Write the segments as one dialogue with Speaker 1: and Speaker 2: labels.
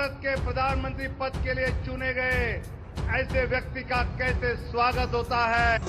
Speaker 1: भारत के प्रधानमंत्री पद के लिए चुने गए ऐसे व्यक्ति का कैसे स्वागत होता है।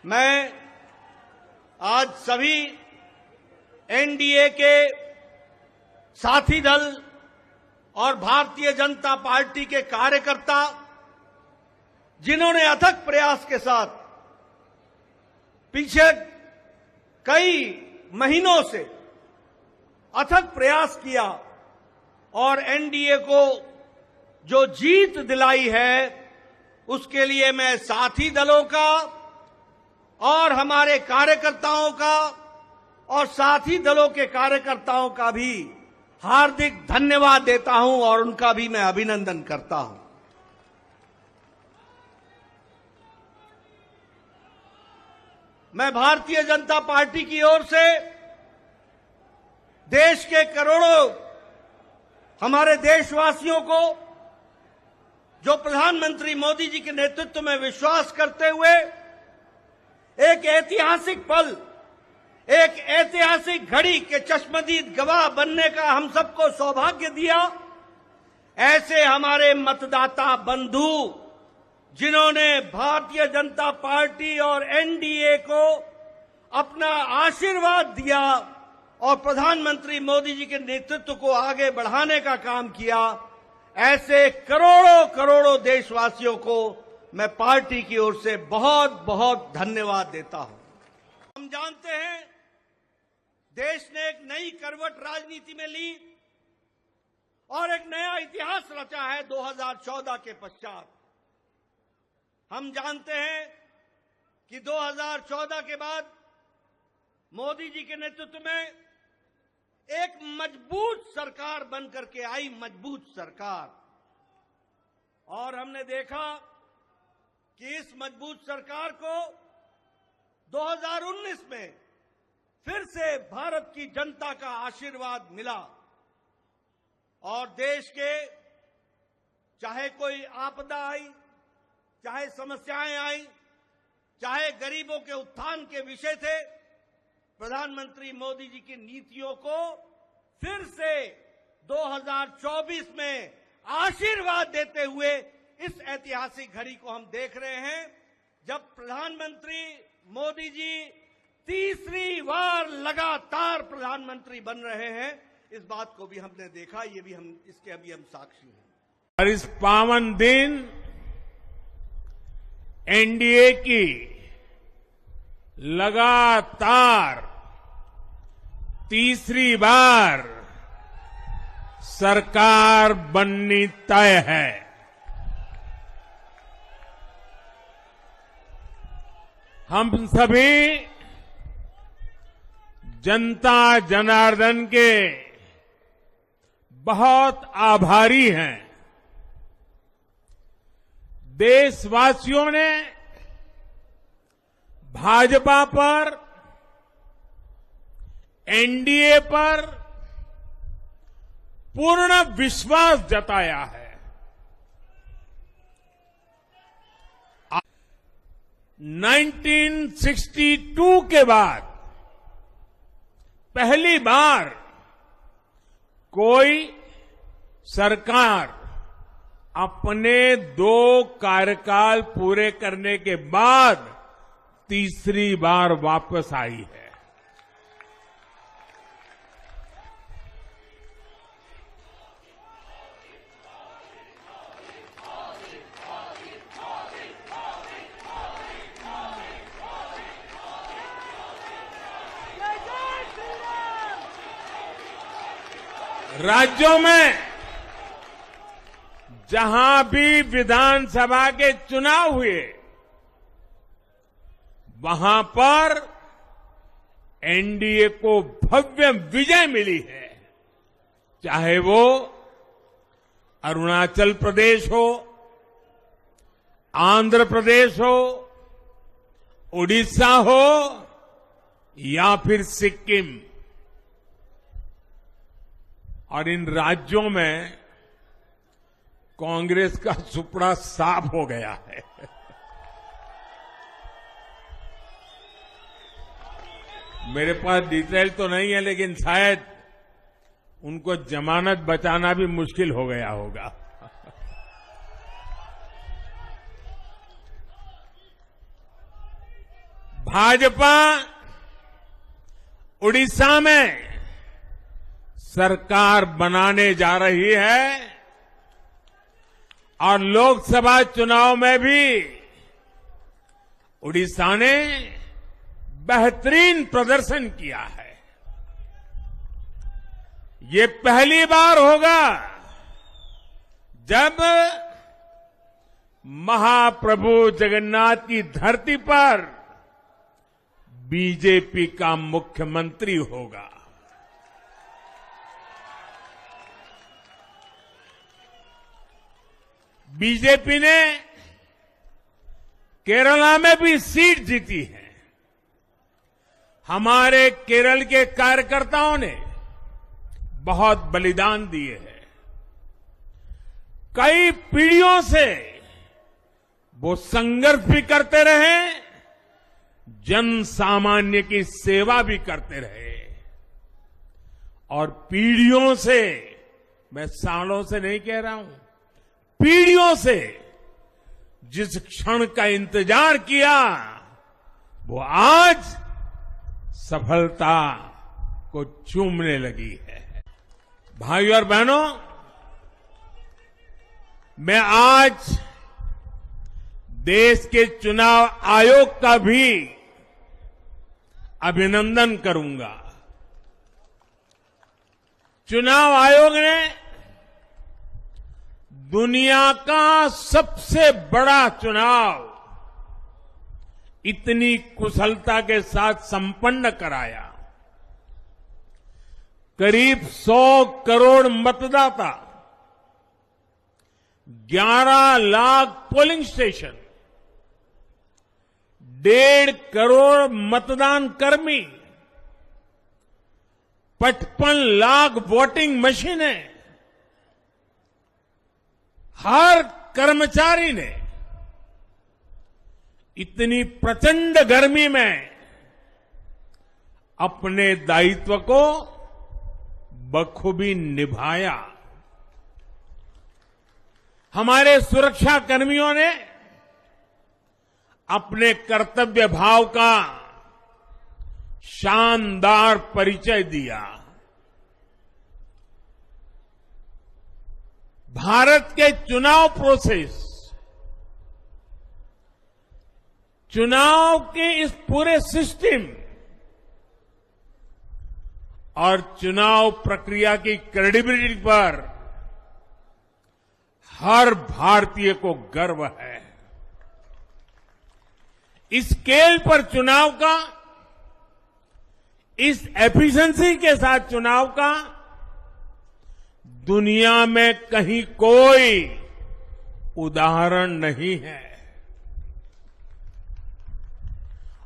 Speaker 2: मैं आज सभी एनडीए के साथी दल और भारतीय जनता पार्टी के कार्यकर्ता, जिन्होंने अथक प्रयास के साथ पीछे कई महीनों से अथक प्रयास किया और एनडीए को जो जीत दिलाई है, उसके लिए मैं साथी दलों का और हमारे कार्यकर्ताओं का और साथी दलों के कार्यकर्ताओं का भी हार्दिक धन्यवाद देता हूं और उनका भी मैं अभिनंदन करता हूं। मैं भारतीय जनता पार्टी की ओर से देश के करोड़ों हमारे देशवासियों को, जो प्रधानमंत्री मोदी जी के नेतृत्व में विश्वास करते हुए एक ऐतिहासिक पल, एक ऐतिहासिक घड़ी के चश्मदीद गवाह बनने का हम सबको सौभाग्य दिया, ऐसे हमारे मतदाता बंधु, जिन्होंने भारतीय जनता पार्टी और एनडीए को अपना आशीर्वाद दिया और प्रधानमंत्री मोदी जी के नेतृत्व को आगे बढ़ाने का काम किया, ऐसे करोड़ों करोड़ों देशवासियों को मैं पार्टी की ओर से बहुत बहुत धन्यवाद देता हूं। हम जानते हैं देश ने एक नई करवट राजनीति में ली और एक नया इतिहास रचा है 2014 के पश्चात। हम जानते हैं कि 2014 के बाद मोदी जी के नेतृत्व में एक मजबूत सरकार बनकर के आई, मजबूत सरकार, और हमने देखा कि इस मजबूत सरकार को 2019 में फिर से भारत की जनता का आशीर्वाद मिला और देश के चाहे कोई आपदा आई, चाहे समस्याएं आई, चाहे गरीबों के उत्थान के विषय थे, प्रधानमंत्री मोदी जी की नीतियों को फिर से 2024 में आशीर्वाद देते हुए इस ऐतिहासिक घड़ी को हम देख रहे हैं, जब प्रधानमंत्री मोदी जी तीसरी बार लगातार प्रधानमंत्री बन रहे हैं। इस बात को भी हमने देखा, ये भी इसके अभी हम साक्षी हैं।
Speaker 3: और इस पावन दिन एनडीए की लगातार तीसरी बार सरकार बननी तय है। हम सभी जनता जनार्दन के बहुत आभारी हैं। देशवासियों ने भाजपा पर, एनडीए पर पूर्ण विश्वास जताया है। 1962 के बाद पहली बार कोई सरकार अपने 2 कार्यकाल पूरे करने के बाद तीसरी बार वापस आई है। राज्यों में जहां भी विधानसभा के चुनाव हुए, वहां पर एनडीए को भव्य विजय मिली है। चाहे वो अरुणाचल प्रदेश हो, आंध्र प्रदेश हो, उड़ीसा हो या फिर सिक्किम। और इन राज्यों में कांग्रेस का सुपड़ा साफ हो गया है। मेरे पास डिटेल तो नहीं है, लेकिन शायद उनको जमानत बचाना भी मुश्किल हो गया होगा। भाजपा उड़ीसा में सरकार बनाने जा रही है और लोकसभा चुनाव में भी उड़ीसा ने बेहतरीन प्रदर्शन किया है। ये पहली बार होगा जब महाप्रभु जगन्नाथ की धरती पर बीजेपी का मुख्यमंत्री होगा। बीजेपी ने केरला में भी सीट जीती है। हमारे केरल के कार्यकर्ताओं ने बहुत बलिदान दिए हैं। कई पीढ़ियों से वो संघर्ष भी करते रहे, जन सामान्य की सेवा भी करते रहे। और पीढ़ियों से, मैं सालों से नहीं कह रहा हूं, पीढ़ियों से जिस क्षण का इंतजार किया, वो आज सफलता को चूमने लगी है। भाइयों और बहनों, मैं आज देश के चुनाव आयोग का भी अभिनंदन करूंगा। चुनाव आयोग ने दुनिया का सबसे बड़ा चुनाव इतनी कुशलता के साथ संपन्न कराया। करीब 100 करोड़ मतदाता, 11 लाख पोलिंग स्टेशन, 1.5 करोड़ मतदान कर्मी, 55 लाख वोटिंग मशीनें, हर कर्मचारी ने इतनी प्रचंड गर्मी में अपने दायित्व को बखूबी निभाया। हमारे सुरक्षा कर्मियों ने अपने कर्तव्य भाव का शानदार परिचय दिया। भारत के चुनाव प्रोसेस, चुनाव के इस पूरे सिस्टम और चुनाव प्रक्रिया की क्रेडिबिलिटी पर हर भारतीय को गर्व है। इस स्केल पर चुनाव का, इस एफिशिएंसी के साथ चुनाव का दुनिया में कहीं कोई उदाहरण नहीं है।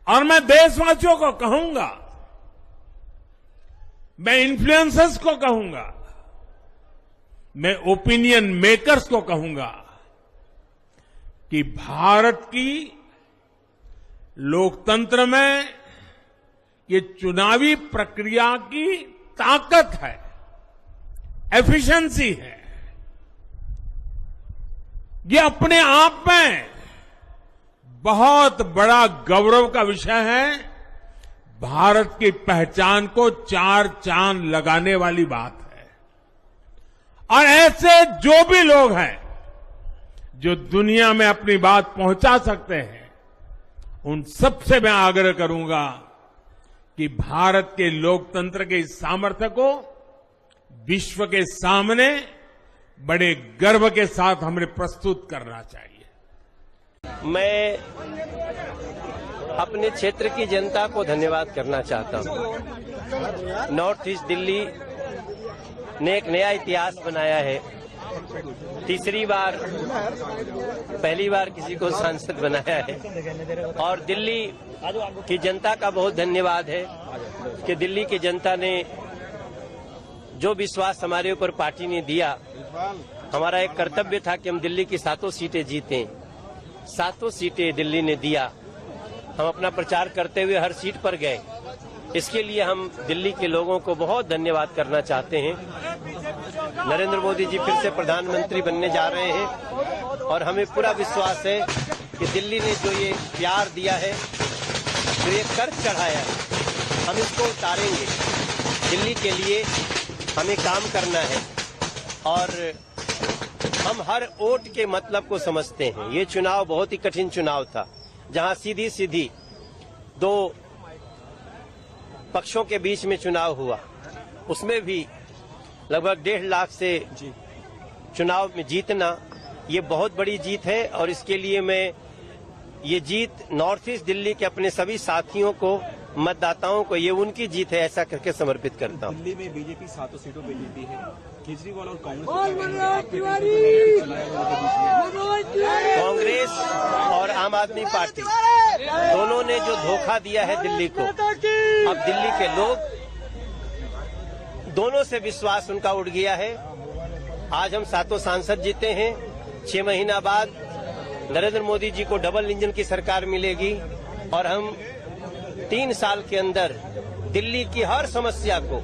Speaker 3: और मैं देशवासियों को कहूंगा, मैं इन्फ्लुएंसर्स को कहूंगा, मैं ओपिनियन मेकर्स को कहूंगा कि भारत की लोकतंत्र में ये चुनावी प्रक्रिया की ताकत है, एफिशिएंसी है। ये अपने आप में बहुत बड़ा गौरव का विषय है। भारत की पहचान को 4 चांद लगाने वाली बात है। और ऐसे जो भी लोग हैं जो दुनिया में अपनी बात पहुंचा सकते हैं, उन सबसे मैं आग्रह करूंगा कि भारत के लोकतंत्र के इस सामर्थ्य को विश्व के सामने बड़े गर्व के साथ हमें प्रस्तुत करना चाहिए।
Speaker 4: मैं अपने क्षेत्र की जनता को धन्यवाद करना चाहता हूं। नॉर्थ ईस्ट दिल्ली ने एक नया इतिहास बनाया है। तीसरी बार, पहली बार किसी को सांसद बनाया है। और दिल्ली की जनता का बहुत धन्यवाद है कि दिल्ली की जनता ने जो विश्वास हमारे ऊपर पार्टी ने दिया। हमारा एक कर्तव्य था कि हम दिल्ली की 7 सीटें जीतें। 7 सीटें दिल्ली ने दिया। हम अपना प्रचार करते हुए हर सीट पर गए। इसके लिए हम दिल्ली के लोगों को बहुत धन्यवाद करना चाहते हैं। नरेंद्र मोदी जी फिर से प्रधानमंत्री बनने जा रहे हैं और हमें पूरा विश्वास है कि दिल्ली ने जो ये प्यार दिया है, जो ये कर्ज चढ़ाया है, हम इसको उतारेंगे। दिल्ली के लिए हमें काम करना है और हम हर वोट के मतलब को समझते हैं। ये चुनाव बहुत ही कठिन चुनाव था, जहां सीधी सीधी 2 पक्षों के बीच में चुनाव हुआ। उसमें भी लगभग 1.5 लाख से चुनाव में जीतना ये बहुत बड़ी जीत है। और इसके लिए मैं ये जीत नॉर्थ ईस्ट दिल्ली के अपने सभी साथियों को, मतदाताओं को, ये उनकी जीत है ऐसा करके समर्पित करता हूँ।
Speaker 5: दिल्ली में बीजेपी 7 सीटों पे जीती है। केजरीवाल और
Speaker 4: कांग्रेस और आम आदमी पार्टी दोनों ने जो धोखा दिया है दिल्ली को, अब दिल्ली के लोग दोनों से विश्वास उनका उठ गया है। आज हम 7 सांसद जीते हैं। 6 महीना बाद नरेंद्र मोदी जी को डबल इंजन की सरकार मिलेगी और हम 3 साल के अंदर दिल्ली की हर समस्या को,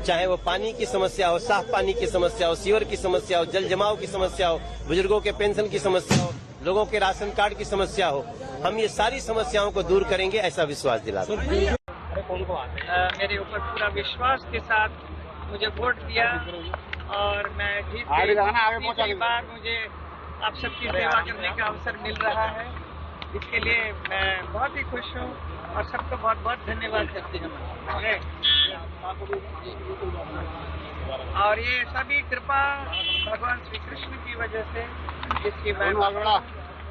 Speaker 4: चाहे वो पानी की समस्या हो, साफ पानी की समस्या हो, सीवर की समस्या हो, जल जमाव की समस्या हो, बुजुर्गों के पेंशन की समस्या हो, लोगों के राशन कार्ड की समस्या हो, हम ये सारी समस्याओं को दूर करेंगे ऐसा विश्वास दिलाते हैं।
Speaker 6: मेरे ऊपर पूरा विश्वास के साथ मुझे वोट दिया और मैं तीसरी बार मुझे आप सबकी सेवा करने का अवसर मिल रहा है। इसके लिए मैं बहुत ही खुश हूँ और सबको बहुत बहुत धन्यवाद करती हूँ। और ये सभी कृपा भगवान श्री कृष्ण की वजह से, जिसकी मैं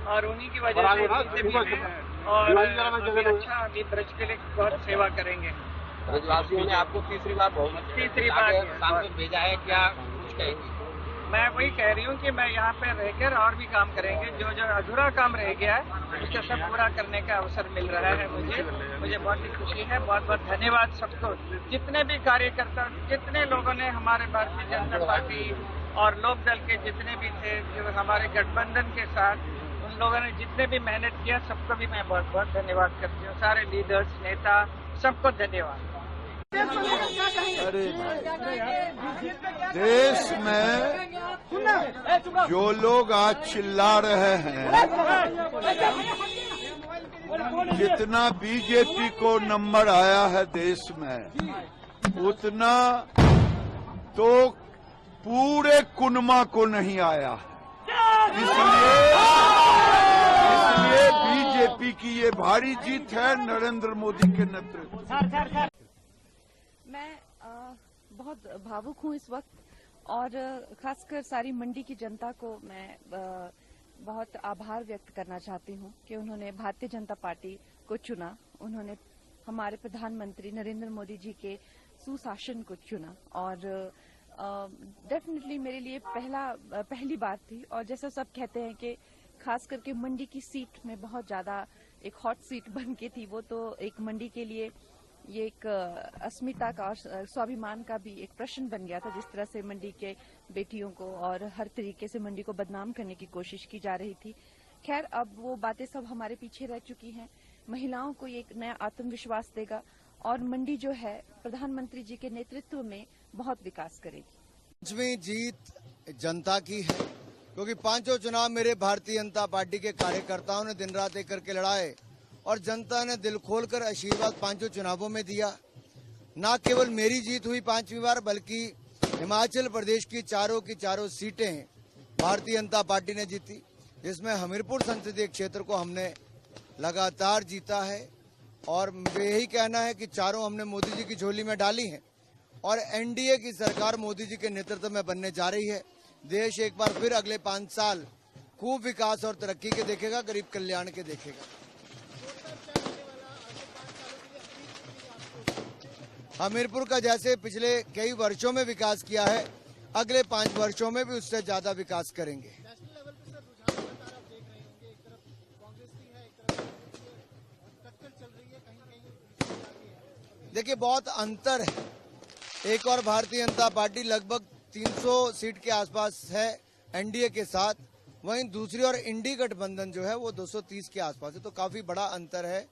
Speaker 6: और उन्हीं की वजह से जीते भी हैं और अच्छा अभी ब्रज के लिए बहुत सेवा करेंगे।
Speaker 7: ब्रजवासियों ने आपको तीसरी बार सांसद भेजा है, क्या कुछ कहेंगे?
Speaker 6: मैं वही कह रही हूँ कि मैं यहाँ पे रहकर और भी काम करेंगे। जो जो अधूरा काम रह गया है उसका सब पूरा करने का अवसर मिल रहा है मुझे बहुत ही खुशी है। बहुत बहुत धन्यवाद सबको, जितने भी कार्यकर्ता, जितने लोगों ने हमारे भारतीय जनता पार्टी और लोक दल के जितने भी थे, जो हमारे गठबंधन के साथ, उन लोगों ने जितने भी मेहनत किया सबको भी मैं बहुत बहुत धन्यवाद करती हूँ। सारे लीडर्स, नेता, सबको धन्यवाद।
Speaker 8: देश में जो लोग आज चिल्ला रहे हैं, जितना बीजेपी को नंबर आया है देश में, उतना तो पूरे कुनमा को नहीं आया है। इसलिए बीजेपी की ये भारी जीत है नरेंद्र मोदी के नेतृत्व।
Speaker 9: मैं बहुत भावुक हूँ इस वक्त और खासकर सारी मंडी की जनता को मैं बहुत आभार व्यक्त करना चाहती हूँ कि उन्होंने भारतीय जनता पार्टी को चुना। उन्होंने हमारे प्रधानमंत्री नरेंद्र मोदी जी के सुशासन को चुना और डेफिनेटली मेरे लिए पहली बात थी। और जैसा सब कहते हैं कि खास करके मंडी की सीट में बहुत ज्यादा एक हॉट सीट बन के थी, वो तो एक मंडी के लिए ये एक अस्मिता का और स्वाभिमान का भी एक प्रश्न बन गया था। जिस तरह से मंडी के बेटियों को और हर तरीके से मंडी को बदनाम करने की कोशिश की जा रही थी। खैर, अब वो बातें सब हमारे पीछे रह चुकी हैं। महिलाओं को ये एक नया आत्मविश्वास देगा और मंडी जो है प्रधानमंत्री जी के नेतृत्व में बहुत विकास करेगी।
Speaker 10: पांचवी जीत जनता की है क्योंकि पांचों चुनाव मेरे भारतीय जनता पार्टी के कार्यकर्ताओं ने दिन रात एक करके लड़ाए और जनता ने दिल खोलकर आशीर्वाद पांचों चुनावों में दिया। न केवल मेरी जीत हुई 5वीं बार, बल्कि हिमाचल प्रदेश की चारों सीटें भारतीय जनता पार्टी ने जीती, जिसमें हमीरपुर संसदीय क्षेत्र को हमने लगातार जीता है। और मुझे यही कहना है कि चारों हमने मोदी जी की झोली में डाली हैं और एनडीए की सरकार मोदी जी के नेतृत्व में बनने जा रही है। देश एक बार फिर अगले 5 साल खूब विकास और तरक्की के देखेगा, गरीब कल्याण के देखेगा। हमीरपुर का जैसे पिछले कई वर्षों में विकास किया है, अगले 5 वर्षों में भी उससे ज्यादा विकास करेंगे। देखिए, बहुत अंतर है। एक और भारतीय जनता पार्टी लगभग 300 सीट के आसपास है एनडीए के साथ, वहीं दूसरी ओर इंडी गठबंधन जो है वो 230 के आसपास है, तो काफी बड़ा अंतर है।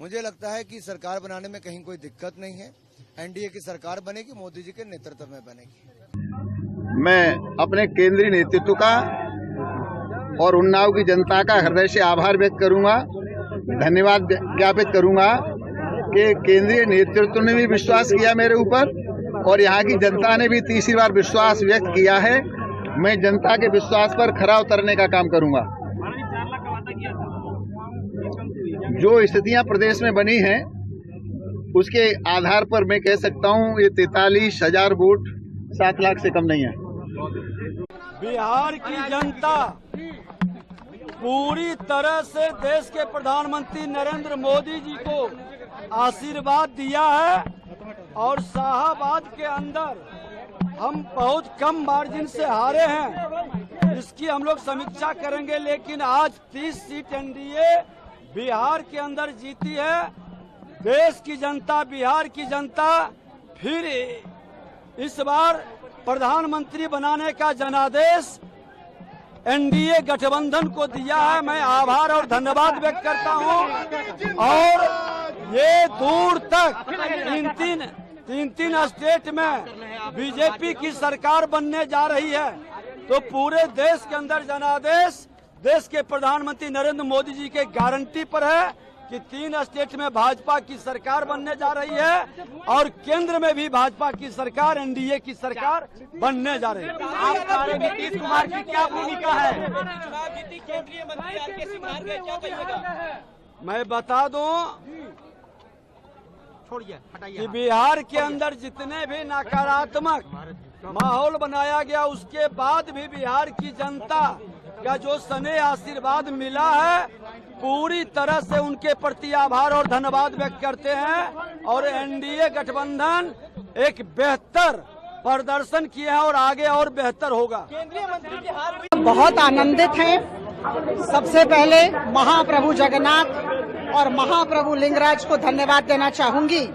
Speaker 10: मुझे लगता है कि सरकार बनाने में कहीं कोई दिक्कत नहीं है। एनडीए की सरकार बनेगी, मोदी जी के नेतृत्व में बनेगी।
Speaker 11: मैं अपने केंद्रीय नेतृत्व का और उन्नाव की जनता का हृदय से आभार व्यक्त करूंगा, धन्यवाद ज्ञापित करूंगा कि केंद्रीय नेतृत्व ने भी विश्वास किया मेरे ऊपर और यहाँ की जनता ने भी तीसरी बार विश्वास व्यक्त किया है। मैं जनता के विश्वास पर खरा उतरने का काम करूंगा। जो स्थितियां प्रदेश में बनी हैं उसके आधार पर मैं कह सकता हूं ये 43,000 वोट 7 लाख से कम नहीं है।
Speaker 2: बिहार की जनता पूरी तरह से देश के प्रधानमंत्री नरेंद्र मोदी जी को आशीर्वाद दिया है और शाहाबाद के अंदर हम बहुत कम मार्जिन से हारे हैं, इसकी हम लोग समीक्षा करेंगे। लेकिन आज 30 सीट एनडीए बिहार के अंदर जीती है। देश की जनता, बिहार की जनता फिर इस बार प्रधानमंत्री बनाने का जनादेश एनडीए गठबंधन को दिया है। मैं आभार और धन्यवाद व्यक्त करता हूं। और ये दूर तक तीन स्टेट में बीजेपी की सरकार बनने जा रही है, तो पूरे देश के अंदर जनादेश देश के प्रधानमंत्री नरेंद्र मोदी जी के गारंटी पर है कि 3 स्टेट में भाजपा की सरकार बनने जा रही है और केंद्र में भी भाजपा की सरकार, एनडीए की सरकार बनने जा रही है।
Speaker 7: आप नीतीश कुमार की क्या भूमिका है? चुनाव जीती केंद्रीय मंत्री आरके सिंह हार गए, क्या कहिएगा?
Speaker 2: मैं बता दूं,
Speaker 7: छोड़िए, हटाइए।
Speaker 2: कि बिहार के अंदर जितने भी नकारात्मक माहौल बनाया गया, उसके बाद भी बिहार की जनता का जो स्नेह आशीर्वाद मिला है, पूरी तरह से उनके प्रति आभार और धन्यवाद व्यक्त करते हैं। और एनडीए गठबंधन एक बेहतर प्रदर्शन किया है और आगे और बेहतर होगा।
Speaker 7: केंद्रीय मंत्री की हार
Speaker 12: बहुत आनंदित हैं। सबसे पहले महाप्रभु जगन्नाथ और महाप्रभु लिंगराज को धन्यवाद देना चाहूंगी।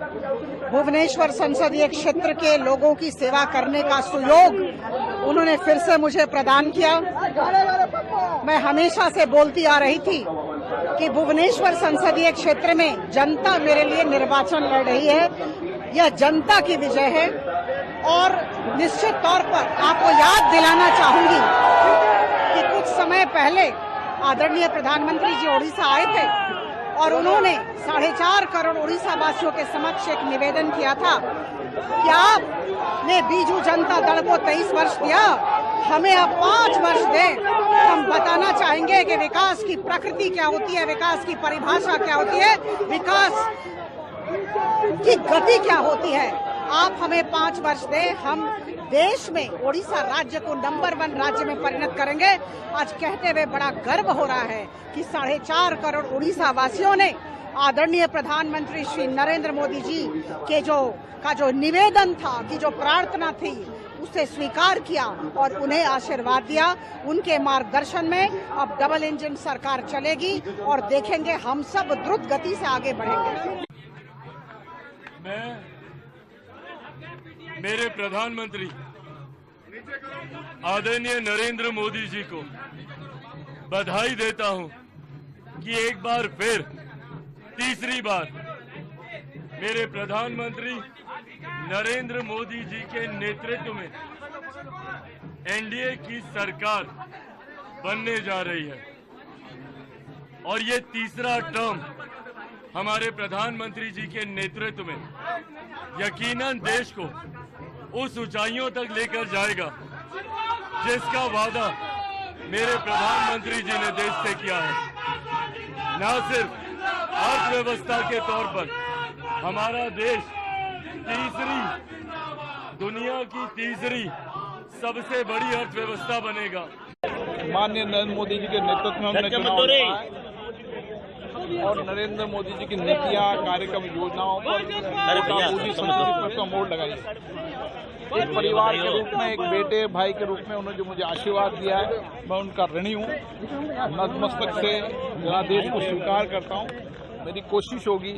Speaker 12: भुवनेश्वर संसदीय क्षेत्र के लोगों की सेवा करने का सुयोग उन्होंने फिर से मुझे प्रदान किया। मैं हमेशा से बोलती आ रही थी कि भुवनेश्वर संसदीय क्षेत्र में जनता मेरे लिए निर्वाचन लड़ रही है। यह जनता की विजय है और निश्चित तौर पर आपको याद दिलाना चाहूंगी कि कुछ समय पहले आदरणीय प्रधानमंत्री जी ओडिशा आए थे और उन्होंने 4.5 करोड़ उड़ीसा वासियों के समक्ष एक निवेदन किया था कि आपने बीजू जनता दल को 23 वर्ष दिया, हमें अब 5 वर्ष दें। हम बताना चाहेंगे कि विकास की प्रकृति क्या होती है, विकास की परिभाषा क्या होती है, विकास की गति क्या होती है। आप हमें 5 वर्ष दें, हम देश में ओडिशा राज्य को नंबर 1 राज्य में परिणत करेंगे। आज कहते हुए बड़ा गर्व हो रहा है कि 4.5 करोड़ उड़ीसा वासियों ने आदरणीय प्रधानमंत्री श्री नरेंद्र मोदी जी के जो निवेदन था, की जो प्रार्थना थी, उसे स्वीकार किया और उन्हें आशीर्वाद दिया। उनके मार्गदर्शन में अब डबल इंजन सरकार चलेगी और देखेंगे हम सब द्रुत गति से आगे बढ़ेंगे।
Speaker 13: मैं मेरे प्रधानमंत्री आदरणीय नरेंद्र मोदी जी को बधाई देता हूं कि एक बार फिर तीसरी बार मेरे प्रधानमंत्री नरेंद्र मोदी जी के नेतृत्व में एनडीए की सरकार बनने जा रही है और ये तीसरा टर्म हमारे प्रधानमंत्री जी के नेतृत्व में यकीनन देश को उस ऊंचाइयों तक लेकर जाएगा जिसका वादा मेरे प्रधानमंत्री जी ने देश से किया है। न सिर्फ अर्थव्यवस्था के तौर पर हमारा देश दुनिया की तीसरी सबसे बड़ी अर्थव्यवस्था बनेगा।
Speaker 14: माननीय नरेंद्र मोदी जी के नेतृत्व में हमने चुनाव लड़ा है और नरेंद्र मोदी जी की नीतियां, कार्यक्रम, योजनाओं पर मोदी संस्कृति पर तो मोड़ लगाई। एक परिवार के रूप में, एक बेटे भाई के रूप में उन्होंने जो मुझे आशीर्वाद दिया है, मैं उनका ऋणी हूँ। नतमस्तक से जनादेश को स्वीकार करता हूँ। मेरी कोशिश होगी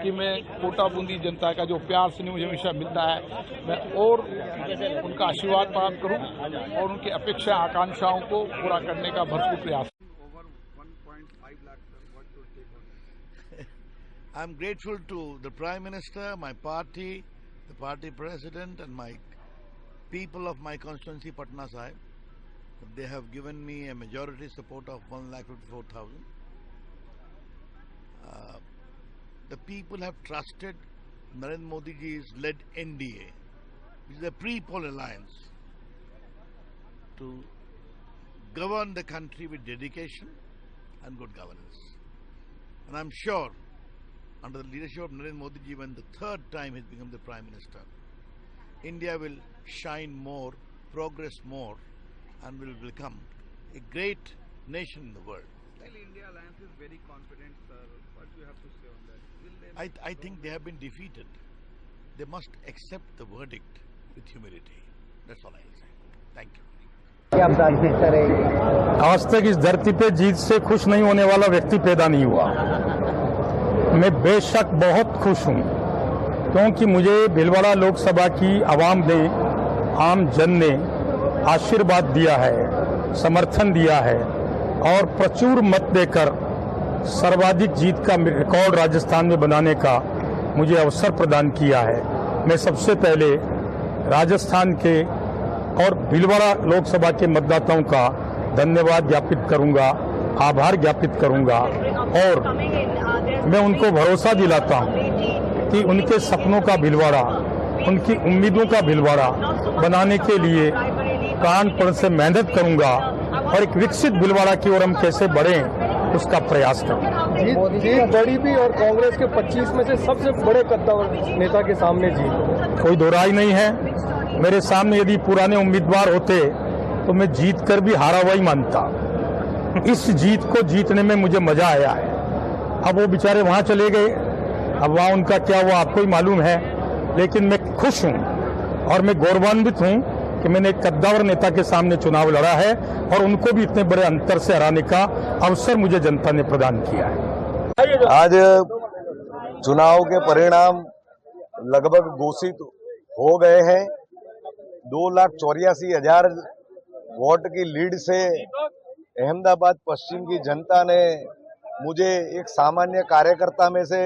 Speaker 14: कि मैं कोटा बूंदी जनता का जो प्यार से मुझे हमेशा मिलता है, मैं और उनका आशीर्वाद प्राप्त करूं और उनकी अपेक्षा आकांक्षाओं को पूरा करने का भरपूर प्रयास।
Speaker 8: I am grateful to the Prime Minister, my party, the party president and my people of my constituency Patna Sahib. They have given me a majority support of 1,54,000. The people have trusted Narendra Modi ji's led NDA, which is a pre-poll alliance, to govern the country with dedication and good governance. And I'm sure, under the leadership of Narendra Modi ji, when the third time he's become the Prime Minister, India will shine more, progress more, and will become a great nation in the world.
Speaker 5: India Alliance is very confident, sir. What do you have to say on that?
Speaker 8: I think they have been defeated. They must accept the verdict with humility. That's all I will say. Thank you.
Speaker 15: आज तक इस धरती पे जीत से खुश नहीं होने वाला व्यक्ति पैदा नहीं हुआ। मैं बेशक बहुत खुश हूं क्योंकि मुझे भीलवाड़ा लोकसभा की आवाम ने, आम जन ने आशीर्वाद दिया है, समर्थन दिया है और प्रचुर मत देकर सर्वाधिक जीत का रिकॉर्ड राजस्थान में बनाने का मुझे अवसर प्रदान किया है। मैं सबसे पहले राजस्थान के और भीलवाड़ा लोकसभा के मतदाताओं का धन्यवाद ज्ञापित करूंगा, आभार ज्ञापित करूंगा और मैं उनको भरोसा दिलाता हूं कि उनके सपनों का भीलवाड़ा, उनकी उम्मीदों का भीलवाड़ा बनाने के लिए प्राणपण से मेहनत करूंगा और एक विकसित भीलवाड़ा की ओर हम कैसे बढ़ें उसका प्रयास करूंगा।
Speaker 16: जीत बड़ी भी और कांग्रेस के 25 में से सबसे बड़े कद्दावर नेता के सामने जीत,
Speaker 15: कोई दो राय नहीं है। मेरे सामने यदि पुराने उम्मीदवार होते तो मैं जीत कर भी हारा हुआ ही मानता। इस जीत को जीतने में मुझे मजा आया है। अब वो बेचारे वहां चले गए, अब वहां उनका क्या हुआ आपको ही मालूम है, लेकिन मैं खुश हूं और मैं गौरवान्वित हूं कि मैंने एक कद्दावर नेता के सामने चुनाव लड़ा है और उनको भी इतने बड़े अंतर से हराने का अवसर मुझे जनता ने प्रदान किया है।
Speaker 17: आज चुनाव के परिणाम लगभग घोषित हो गए हैं। 2,84,000 वोट की लीड से अहमदाबाद पश्चिम की जनता ने मुझे एक सामान्य कार्यकर्ता में से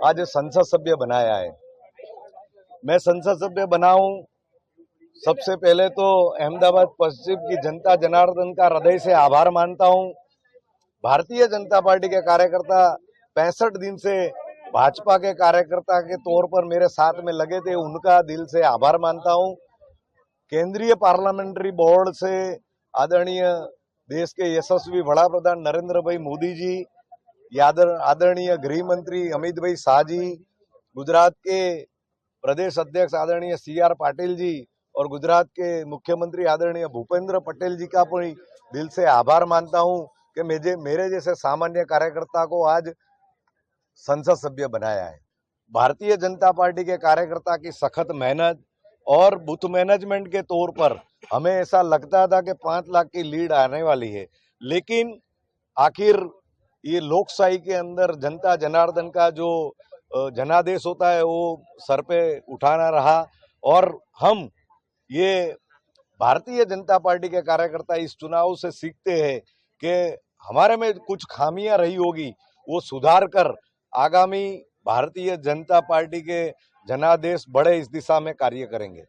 Speaker 17: आज संसद सभ्य बनाया है। मैं संसद सभ्य बनाऊं, सबसे पहले तो अहमदाबाद पश्चिम की जनता जनार्दन का हृदय से आभार मानता हूं। भारतीय जनता पार्टी के कार्यकर्ता 65 दिन से भाजपा के कार्यकर्ता के तौर पर मेरे साथ में लगे थे, उनका दिल से आभार मानता हूं। केंद्रीय पार्लियामेंट्री बोर्ड से आदरणीय देश के यशस्वी वड़ा प्रधान नरेंद्र भाई मोदी जी, आदरणीय गृह मंत्री अमित भाई शाह जी, गुजरात के प्रदेश अध्यक्ष आदरणीय CR पाटिल जी और गुजरात के मुख्यमंत्री आदरणीय भूपेंद्र पटेल जी का भी दिल से आभार मानता हूं कि मेरे जैसे सामान्य कार्यकर्ता को आज संसद सभ्य बनाया है। भारतीय जनता पार्टी के कार्यकर्ता की सख्त मेहनत और बूथ मैनेजमेंट के तौर पर हमें ऐसा लगता था कि 5 लाख की लीड आने वाली है, लेकिन आखिर ये लोकशाही के अंदर जनता जनार्दन का जो जनादेश होता है वो सर पे उठाना रहा और हम ये भारतीय जनता पार्टी के कार्यकर्ता इस चुनाव से सीखते हैं कि हमारे में कुछ खामियां रही होगी, वो सुधार कर आगामी भारतीय जनता पार्टी के जनादेश बढ़े इस दिशा में कार्य करेंगे।